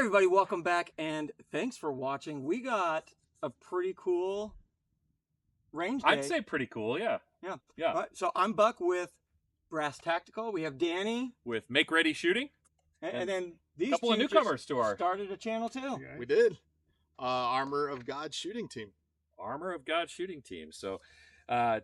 everybody, welcome back and thanks for watching. We got a pretty cool range day. I'd say pretty cool, yeah. Yeah. Yeah. Right, so I'm Buck with Brass Tactical. We have Danny with Make Ready Shooting. and then these couple two of newcomers to our started a channel too. Yeah. We did. Armor of God Shooting Team. Armor of God Shooting Team. So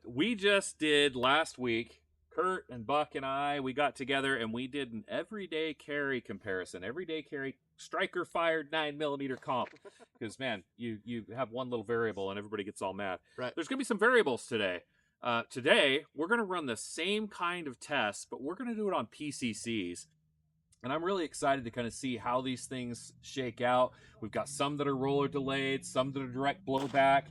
we just did last week, Kurt and Buck and I, we got together and we did an everyday carry comparison. Everyday carry striker fired 9mm comp. Because man, you have one little variable and everybody gets all mad. Right. There's gonna be some variables today. Today we're gonna run the same kind of tests, but we're gonna do it on PCCs. And I'm really excited to kind of see how these things shake out. We've got some that are roller delayed, some that are direct blowback.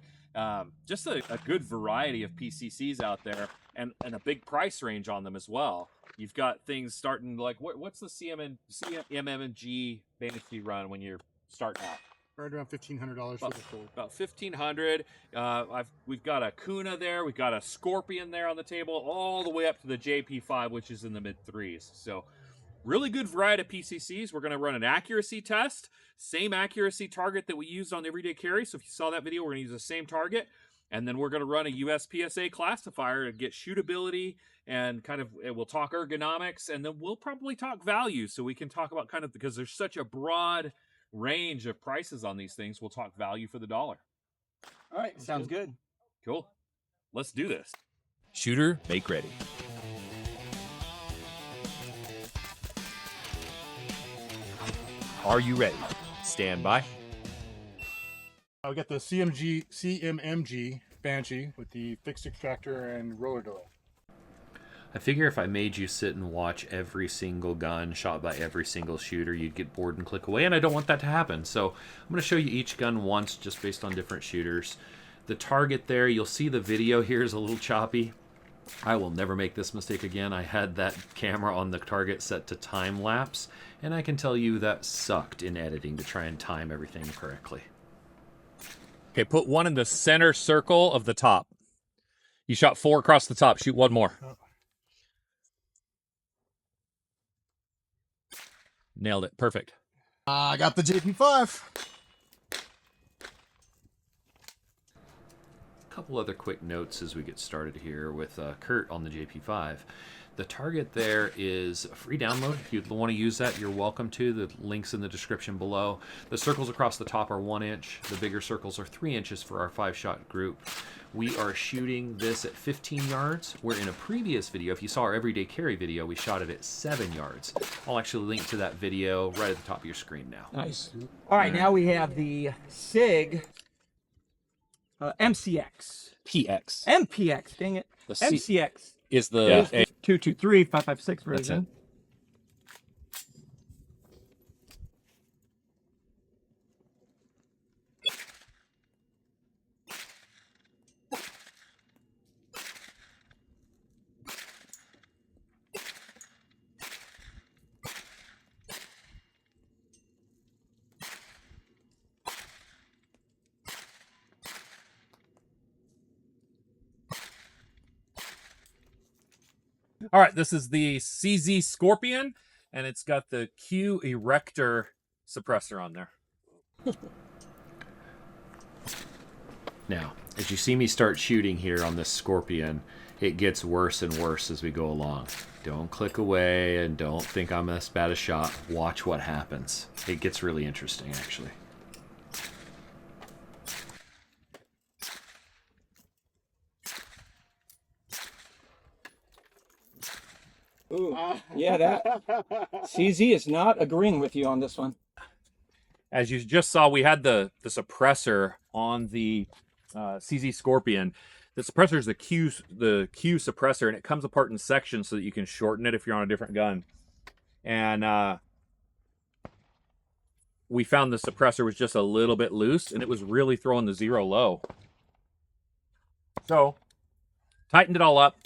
Just a good variety of PCCs out there, and a big price range on them as well. You've got things starting like, what's the CMMG Banshee run when you're starting out? Right around $1,500 for the full. About $1,500. We've got a Kuna there. We've got a Scorpion there on the table, all the way up to the JP5, which is in the mid threes. So really good variety of PCCs. We're going to run an accuracy test. Same accuracy target that we used on the everyday carry. So if you saw that video, we're going to use the same target. And then we're going to run a USPSA classifier to get shootability and kind of, we'll talk ergonomics. And then we'll probably talk value. So we can talk about kind of, because there's such a broad range of prices on these things, we'll talk value for the dollar. All right, sounds good. Cool. Let's do this. Shooter, make ready. Are you ready? Stand by. We got the CMMG Banshee with the fixed extractor and roller delay. I figure if I made you sit and watch every single gun shot by every single shooter, you'd get bored and click away, and I don't want that to happen. So I'm going to show you each gun once just based on different shooters. The target there, you'll see the video here is a little choppy. I will never make this mistake again. I had that camera on the target set to time lapse, and I can tell you that sucked in editing to try and time everything correctly. Okay, put one in the center circle of the top. You shot 4 across the top. Shoot one more. Oh. Nailed it. Perfect. I got the JP5. Couple other quick notes as we get started here with Kurt on the JP5. The target there is a free download. If you want to use that, you're welcome to. The link's in the description below. The circles across the top are 1 inch. The bigger circles are 3 inches for our 5-shot group. We are shooting this at 15 yards, where in a previous video, if you saw our everyday carry video, we shot it at 7 yards. I'll actually link to that video right at the top of your screen now. Nice. All right, now we have the SIG MCX. PX. MPX, dang it. The C MCX. is the 223 556 version. it. All right, this is the CZ Scorpion, and it's got the Q Erector suppressor on there. Now, as you see me start shooting here on this Scorpion, it gets worse and worse as we go along. Don't click away and don't think I'm as bad a shot. Watch what happens. It gets really interesting, actually. Ooh, yeah, that CZ is not agreeing with you on this one. As you just saw, we had the suppressor on the CZ Scorpion. The suppressor is the Q suppressor, and it comes apart in sections so that you can shorten it if you're on a different gun. And we found the suppressor was just a little bit loose, and it was really throwing the zero low. So, tightened it all up.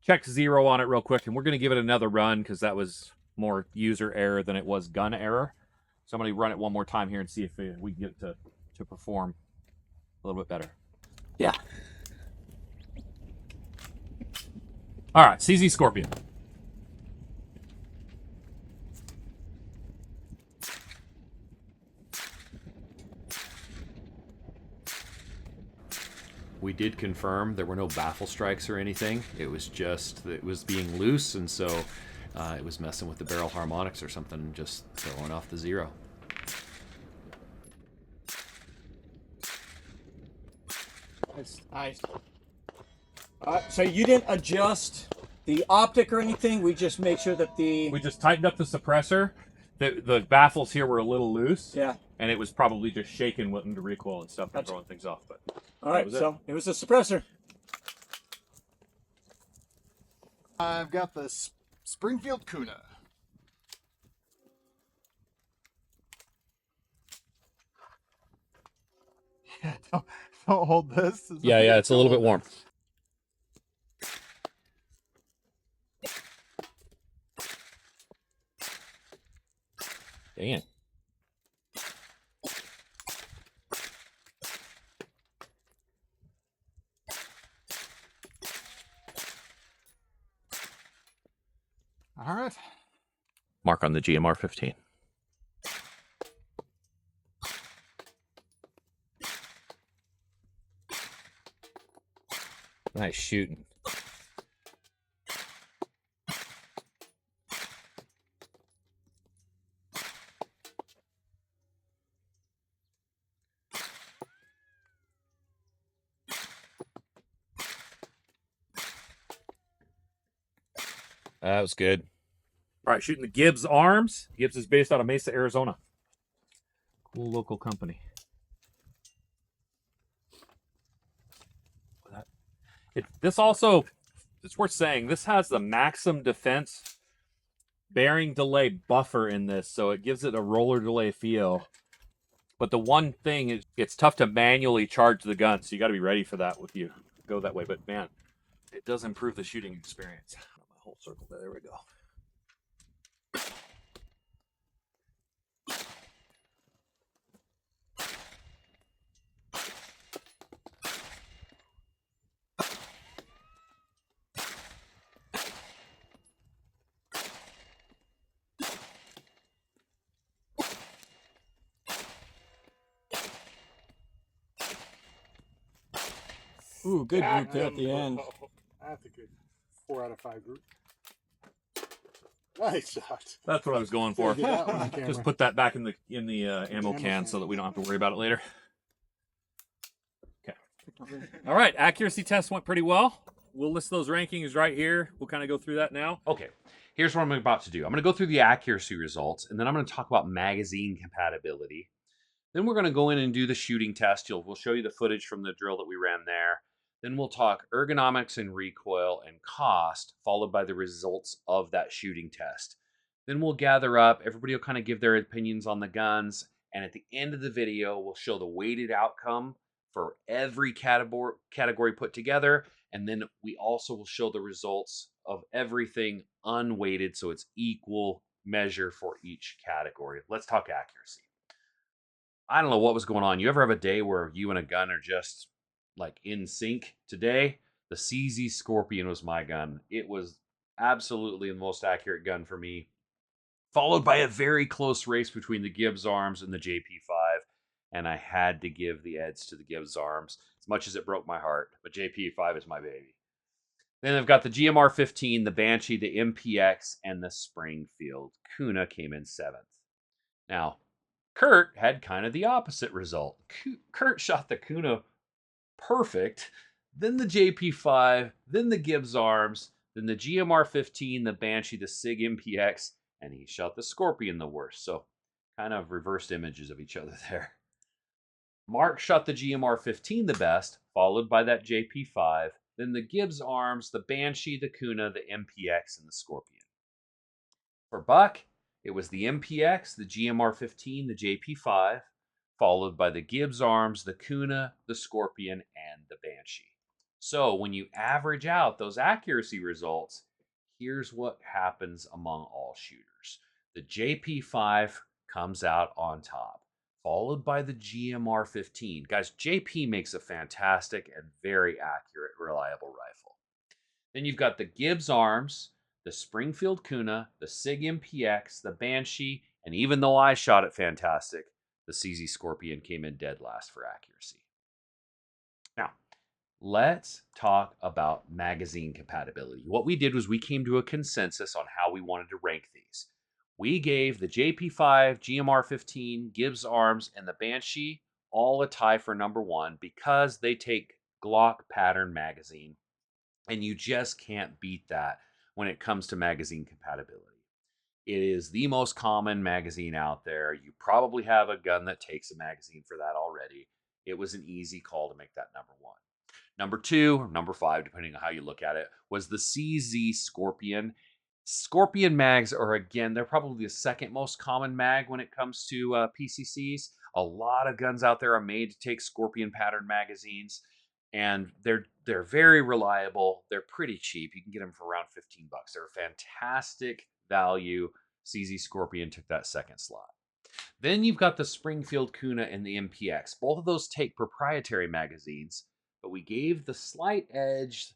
Checked zero on it real quick, and we're going to give it another run because that was more user error than it was gun error. So I'm going to run it one more time here and see if we can get it to perform a little bit better. Yeah. All right, CZ Scorpion. We did confirm there were no baffle strikes or anything. It was just that it was being loose, and so it was messing with the barrel harmonics or something, just throwing off the zero. Nice. So you didn't adjust the optic or anything? We just made sure that the... We just tightened up the suppressor. The baffles here were a little loose. Yeah. And it was probably just shaking with the recoil and stuff and throwing things off. But all right, so it was a suppressor. I've got the Springfield Kuna. Yeah, don't hold this. yeah, it's a little bit warm. Dang it. All right. Mark on the GMR 15. Nice shooting. That was good. All right, shooting the Gibbs arms. Gibbs is based out of Mesa, Arizona. Cool local company. This also, it's worth saying, this has the Maxim Defense bearing delay buffer in this, so it gives it a roller delay feel. But the one thing is, it's tough to manually charge the gun, so you got to be ready for that if you go that way. But man, it does improve the shooting experience. My whole circle there. There we go. Ooh, good group there at the end. That's a good 4 out of 5 group. Nice shot. That's what I was going for. Get that one on camera. Just put that back in the ammo can so that we don't have to worry about it later. Okay. All right, accuracy test went pretty well. We'll list those rankings right here. We'll kind of go through that now. Okay, here's what I'm about to do. I'm going to go through the accuracy results, and then I'm going to talk about magazine compatibility. Then we're going to go in and do the shooting test. We'll show you the footage from the drill that we ran there. Then we'll talk ergonomics and recoil and cost, followed by the results of that shooting test. Then we'll gather up. Everybody will kind of give their opinions on the guns. And at the end of the video, we'll show the weighted outcome for every category put together. And then we also will show the results of everything unweighted, so it's equal measure for each category. Let's talk accuracy. I don't know what was going on. You ever have a day where you and a gun are just like in sync? Today, the CZ Scorpion was my gun. It was absolutely the most accurate gun for me, followed by a very close race between the Gibbs arms and the JP5. And I had to give the edge to the Gibbs arms, as much as it broke my heart. But JP5 is my baby. Then I've got the GMR 15, the Banshee, the MPX, and the Springfield. Kuna came in 7th. Now, Kurt had kind of the opposite result. Kurt shot the Kuna perfect, then the JP5, then the Gibbs arms, then the GMR 15, the Banshee, the SIG MPX, and he shot the Scorpion the worst. So kind of reversed images of each other there. Mark shot the GMR 15 the best, followed by that JP5, then the Gibbs arms, the Banshee, the Kuna, the MPX, and the Scorpion. For Buck, it was the MPX, the GMR 15, the JP5, followed by the Gibbs arms, the Kuna, the Scorpion, and the Banshee. So when you average out those accuracy results, here's what happens among all shooters. The JP5 comes out on top, followed by the GMR 15. Guys, JP makes a fantastic and very accurate, reliable rifle. Then you've got the Gibbs arms, the Springfield Kuna, the SIG MPX, the Banshee, and even though I shot it fantastic, the CZ Scorpion came in dead last for accuracy. Now, Let's talk about magazine compatibility. What we did was we came to a consensus on how we wanted to rank these. We gave the JP5, GMR15, Gibbs Arms, and the Banshee all a tie for number 1 because they take Glock pattern magazine, and you just can't beat that when it comes to magazine compatibility. It is the most common magazine out there. You probably have a gun that takes a magazine for that already. It was an easy call to make that number 1. Number 2, or number 5, depending on how you look at it, was the CZ Scorpion. Scorpion mags are, again, they're probably the second most common mag when it comes to PCCs. A lot of guns out there are made to take Scorpion pattern magazines, and they're very reliable. They're pretty cheap. You can get them for around 15 bucks. They're a fantastic value. CZ Scorpion took that second slot. Then you've got the Springfield Kuna and the MPX. Both of those take proprietary magazines, but we gave the slight edge,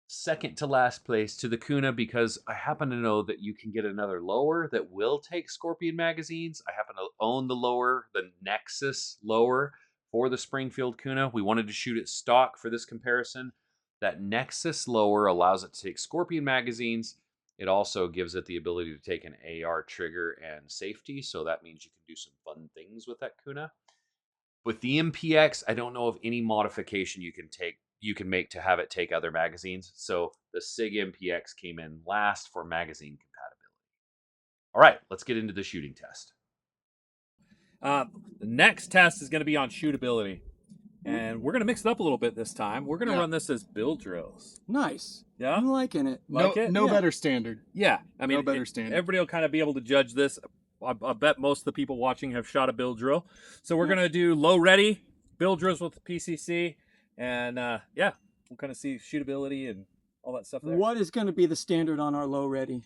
second to last place, to the Kuna because I happen to know that you can get another lower that will take Scorpion magazines. I happen to own the lower, the Nexus lower for the Springfield Kuna. We wanted to shoot it stock for this comparison. That Nexus lower allows it to take Scorpion magazines. It also gives it the ability to take an AR trigger and safety, so that means you can do some fun things with that Kuna. With the MPX, I don't know of any modification you can make to have it take other magazines. So the SIG MPX came in last for magazine compatibility. All right, let's get into the shooting test. The next test is going to be on shootability. And we're going to mix it up a little bit this time. We're going to run this as build drills. Nice. Yeah? I'm liking it. No better standard. Yeah. I mean, no better standard. Everybody will kind of be able to judge this. I bet most of the people watching have shot a build drill. So we're going to do low ready build drills with the PCC. And we'll kind of see shootability and all that stuff there. What is going to be the standard on our low ready?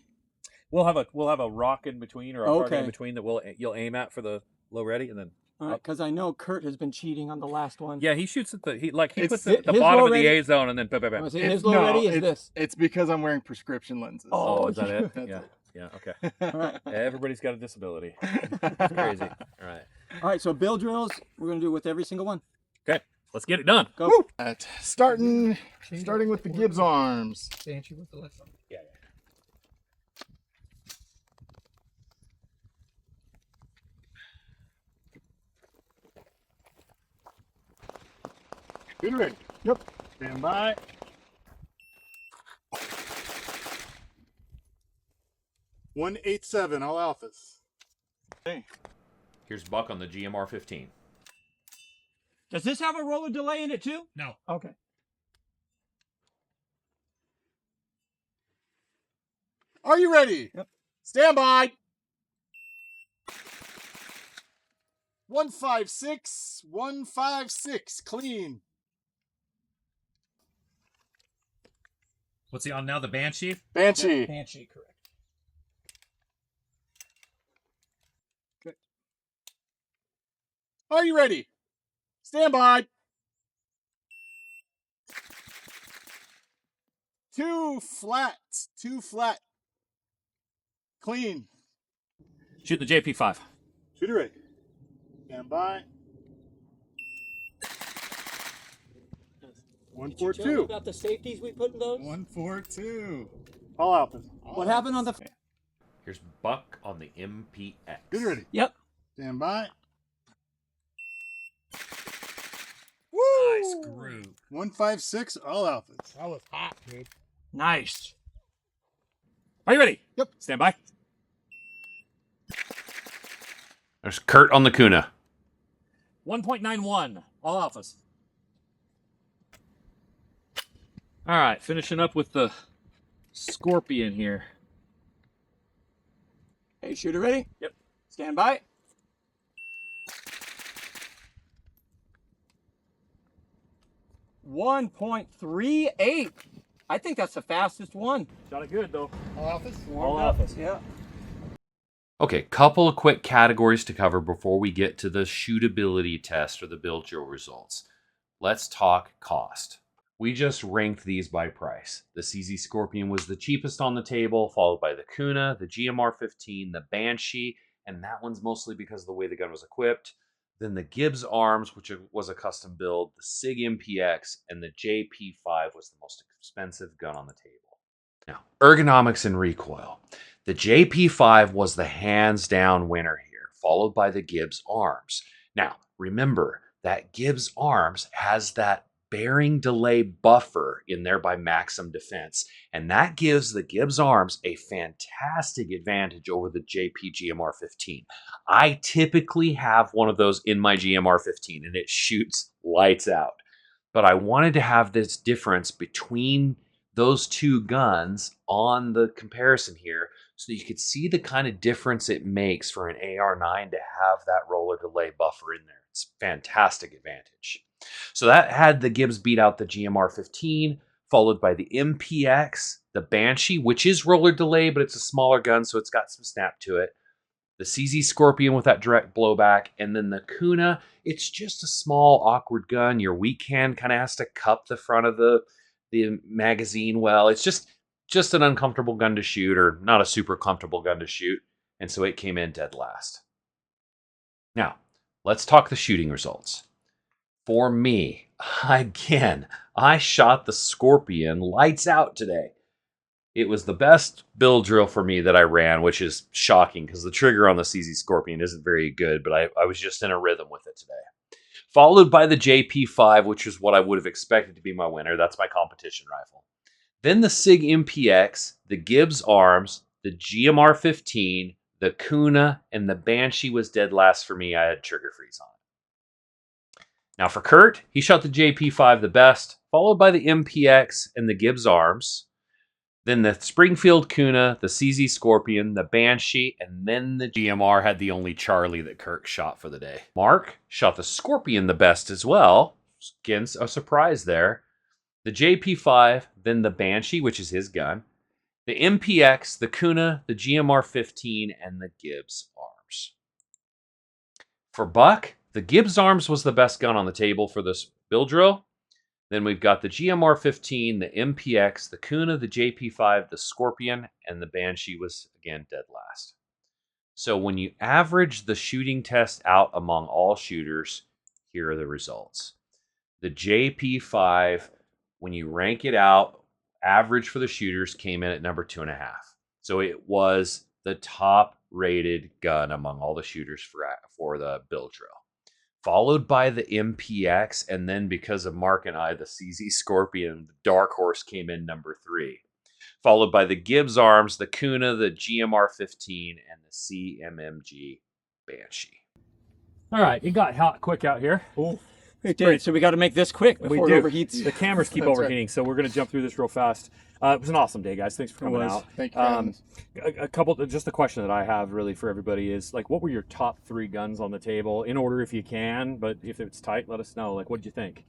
We'll have a rock in between or a target in between that you'll aim at for the low ready, and then all right, because I know Kurt has been cheating on the last one. yeah, he shoots at he puts it at the his bottom low of the ready- A zone and then bam. His low ready is this. It's because I'm wearing prescription lenses. Oh, is that it? That's Yeah. it. Yeah, okay. All right. Everybody's got a disability. It's crazy. All right. All right, so build drills, we're going to do with every single one. Okay, let's get it done. Go. Woo! Starting with the Gibbs Arms. Banshee with the left one. Yeah. Good ready. Yep. Stand by. $187, all alphas. Okay. Here's Buck on the GMR15. Does this have a roller delay in it too? No. Okay. Are you ready? Yep. Stand by. 156, 156, clean. What's he on now? The Banshee? Banshee. Banshee, correct. Good. Are you ready? Stand by. 2 flat, 2 flat. Clean. Shoot the JP5. Shooter ready. Stand by. Tell 142. about the safeties we put in those? 142. All alphas. What happened on the... Here's Buck on the MPX. Good ready. Yep. Stand by. Nice group. 156, all alphas. That was hot, dude. Nice. Are you ready? Yep. Stand by. There's Kurt on the Kuna. 1.91. All alphas. All right, finishing up with the Scorpion here. Hey, shooter ready? Yep. Stand by. .38. I think that's the fastest one. Shot it good though. All alphas? All alphas. Yeah. Okay, couple of quick categories to cover before we get to the shootability test or the build drill results. Let's talk cost. We just ranked these by price. The CZ Scorpion was the cheapest on the table, followed by the Kuna, the GMR15, the Banshee, and that one's mostly because of the way the gun was equipped. then the Gibbs Arms, which was a custom build, the SIG MPX, and the JP5 was the most expensive gun on the table. Now, ergonomics and recoil. The JP5 was the hands down winner here, followed by the Gibbs Arms. Now, remember that Gibbs Arms has that bearing delay buffer in there by Maxim Defense, and that gives the Gibbs Arms a fantastic advantage over the JP GMR 15. I typically have one of those in my GMR 15 and it shoots lights out, but I wanted to have this difference between those two guns on the comparison here so that you could see the kind of difference it makes for an AR9 to have that roller delay buffer in there. It's a fantastic advantage. So that had the Gibbs beat out the GMR 15, followed by the MPX, the Banshee, which is roller delay, but it's a smaller gun, so it's got some snap to it. The CZ Scorpion with that direct blowback, and then the Kuna. It's just a small, awkward gun. Your weak hand kind of has to cup the front of the magazine well. It's just an uncomfortable gun to shoot, or not a super comfortable gun to shoot, and so it came in dead last. Now, let's talk the shooting results. For me, again, I shot the Scorpion lights out today. It was the best build drill for me that I ran, which is shocking because the trigger on the CZ Scorpion isn't very good, but I was just in a rhythm with it today. Followed by the JP5, which is what I would have expected to be my winner. That's my competition rifle. Then the SIG MPX, the Gibbs Arms, the GMR 15, the Kuna, and the Banshee was dead last for me. I had trigger freeze on. Now for Kurt, he shot the JP5 the best, followed by the MPX and the Gibbs Arms. Then the Springfield Kuna, the CZ Scorpion, the Banshee, and then the GMR had the only Charlie that Kirk shot for the day. Mark shot the Scorpion the best as well. Again, a surprise there. The JP5, then the Banshee, which is his gun. The MPX, the Kuna, the GMR 15, and the Gibbs Arms. For Buck, the Gibbs Arms was the best gun on the table for this build drill. Then we've got the GMR 15, the MPX, the Kuna, the JP5, the Scorpion, and the Banshee was, again, dead last. So when you average the shooting test out among all shooters, here are the results. The JP5, when you rank it out, average for the shooters came in at number 2.5. So it was the top-rated gun among all the shooters for the build drill. Followed by the MPX, and then because of Mark and I, the CZ Scorpion, the Dark Horse came in number 3. Followed by the Gibbs Arms, the Kuna, the GMR 15, and the CMMG Banshee. All right, it got hot quick out here. Oh, it did. So we got to make this quick before it overheats. The cameras keep overheating, so we're going to jump through this real fast. It was an awesome day, guys. Thanks for coming out. Thank you. Just a question that I have really for everybody is, like, what were your top 3 guns on the table, in order if you can, but if it's tight, let us know. Like, what did you think?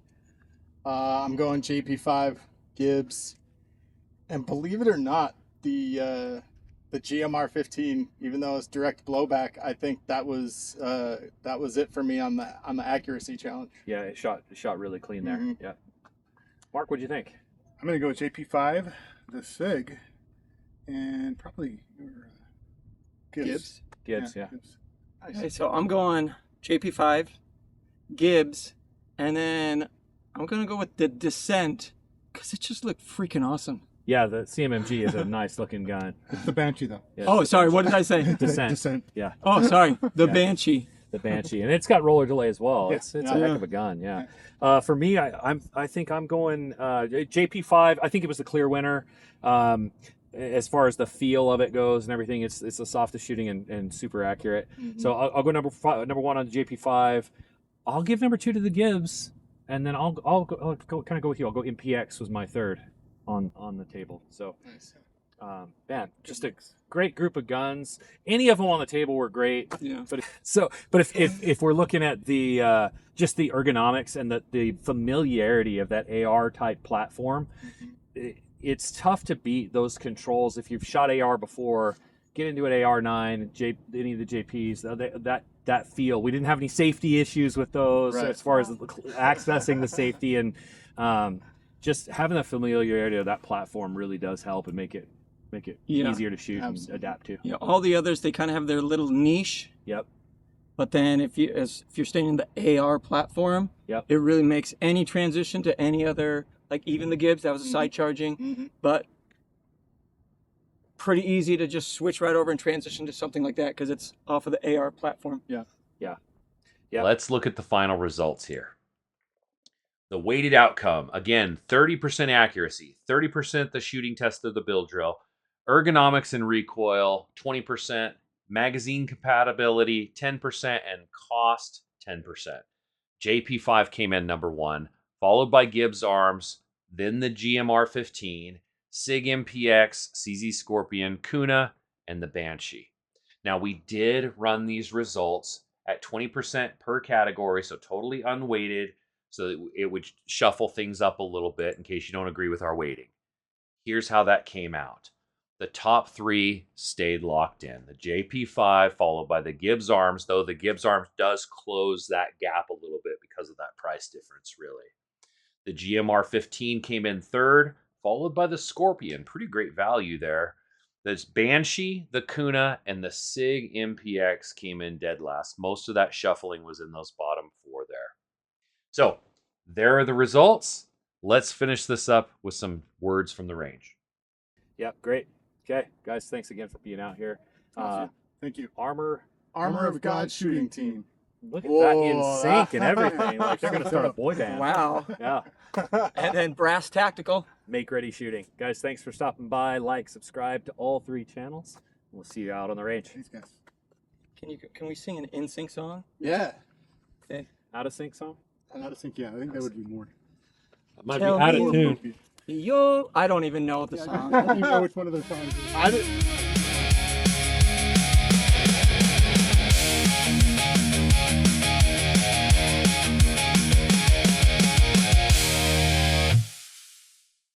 I'm going JP5, Gibbs, and believe it or not, the GMR 15, even though it's direct blowback, I think that was it for me on the accuracy challenge. Yeah, it shot really clean there. Mm-hmm. Yeah. Mark, what do you think? I'm gonna go with JP5, the SIG, and probably Gibbs. Gibbs, yeah. Gibbs. Okay, so I'm going JP5, Gibbs, and then I'm going to go with the Descent because it just looked freaking awesome. Yeah, the CMMG is a nice looking gun. It's the Banshee, though. Yeah. Oh, sorry, what did I say? Descent. Yeah. Oh, sorry, the Yeah. Banshee. The Banshee, and it's got roller delay as well. Yeah. It's a heck of a gun. Yeah. For me, I think I'm going JP5. I think it was the clear winner. As far as the feel of it goes and everything, it's the softest shooting and super accurate. Mm-hmm. So I'll go number 1 on the JP5. I'll give number 2 to the Gibbs, and then I'll go kind of go with you. I'll go MPX was my 3rd on the table. So. Nice. Man, just a great group of guns. Any of them on the table were great. Yeah. But if we're looking at the just the ergonomics and the familiarity of that AR type platform, it's tough to beat those controls. If you've shot AR before, get into an AR9, any of the JPs, that feel. We didn't have any safety issues with those as far as accessing the safety, and just having the familiarity of that platform really does help and make it easier to shoot and adapt to. Yeah, all the others, they kind of have their little niche. Yep. But then if you're staying in the AR platform, Yep. it really makes any transition to any other, like even the Gibbs, that was a side charging, but pretty easy to just switch right over and transition to something like that because it's off of the AR platform. Yep. Let's look at the final results here. The weighted outcome, again, 30% accuracy, 30% the shooting test of the build drill, ergonomics and recoil, 20%, magazine compatibility, 10%, and cost, 10%. JP5 came in number 1, followed by Gibbs Arms, then the GMR 15, SIG MPX, CZ Scorpion, Kuna, and the Banshee. Now, we did run these results at 20% per category, so totally unweighted, so that it would shuffle things up a little bit in case you don't agree with our weighting. Here's how that came out. The top 3 stayed locked in. The JP5 followed by the Gibbs Arms, though the Gibbs Arms does close that gap a little bit because of that price difference, really. The GMR 15 came in 3rd, followed by the Scorpion. Pretty great value there. The Banshee, the Kuna, and the SIG MPX came in dead last. Most of that shuffling was in those bottom 4 there. So, there are the results. Let's finish this up with some words from the range. Yep, great. Okay, guys, thanks again for being out here. Thank you. Armor of God shooting team. Look at that in sync and everything. Like they're going to start a boy band. Wow. Yeah. And then Brass Tactical. Make ready shooting. Guys, thanks for stopping by. Like, subscribe to all 3 channels. We'll see you out on the range. Thanks, guys. Can we sing an in-sync song? Yeah. Okay. Out of sync song? Out of sync, yeah. I think that would be more. It might Tell be out me- of tune. Yo, I don't even know the song. I don't even know which one of those songs is.